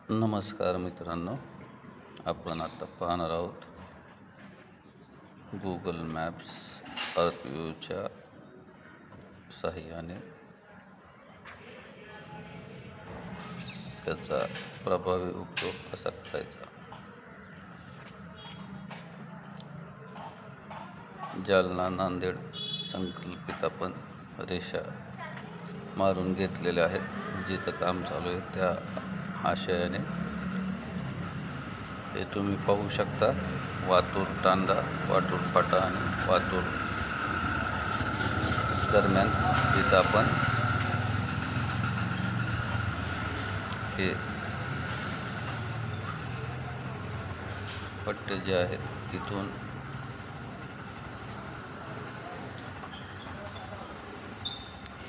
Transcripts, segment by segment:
नमस्कार मित्रांनो, आपण आता पाहणार आहोत गूगल मॅप्स अर्थ व्ह्यूच्या साहाय्याने त्याचा प्रभावी उपयोग कसा करायचा। जालना नांदेड संकल्पित आपण रेषा मारून घेतलेल्या आहेत। जिथं काम चालू आहे त्या आशयाने हे तुम्ही पाहू शकता। वातूर तांडा, वातूर फाटा आणि वातूर दरम्यान इथं आपण हे पट्टे जे आहेत इथून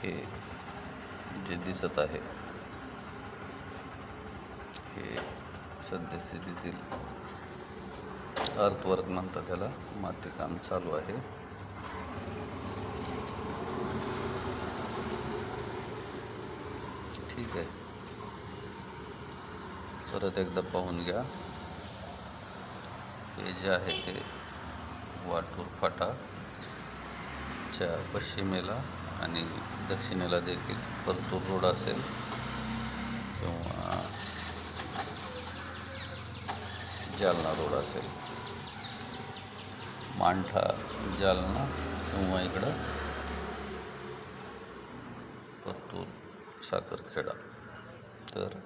हे जे दिसत आहे हे सद्यस्थितीतील अर्थवर्क म्हणतात त्याला, माती काम चालू आहे। ठीक आहे, परत एकदा पाहून घ्या। हे जे आहे ते वाटूर फाटाच्या पश्चिमेला आणि दक्षिणेला देखील परतूर रोड असेल किंवा जालना रोड असेल, मांठा जालना किंवा इकडं परतूर साखरखेडा। तर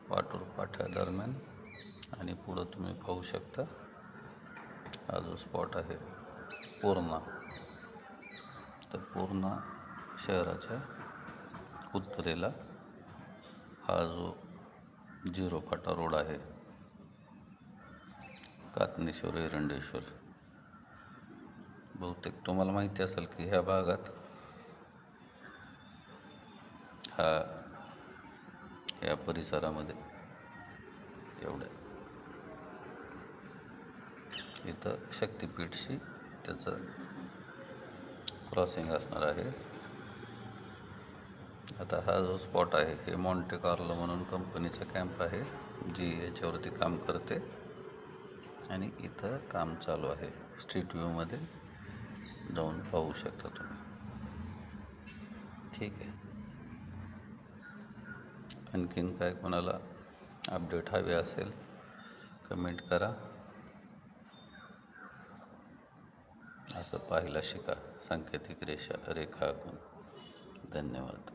वाटूर फाट्या दरम्यान आणि पुढं तुम्ही पाहू शकता हा जो स्पॉट आहे पूर्णा, तर पूर्णा शहराच्या उत्तरेला हा जो 0 फाटा रोड आहे, कातनेश्वर एरंडेश्वर। बहुतेक तुम्हाला माहिती असेल की ह्या भागात या परिसरामध्ये एवढ्या इथं शक्तिपीठशी त्याचं क्रॉसिंग असणार आहे। आता हा जो स्पॉट आहे हे मॉन्टे कार्लो म्हणून कंपनीचा कॅम्प आहे जी याच्यावरती काम करते आणि इथं काम चालू आहे। स्ट्रीट व्ह्यूमध्ये जाऊन पाहू शकता तुम्ही। ठीक आहे, आणखीन काय कोणाला अपडेट हवे असेल कमेंट करा। असं पाहायला शिका सांकेतिक रेखा आखून। धन्यवाद।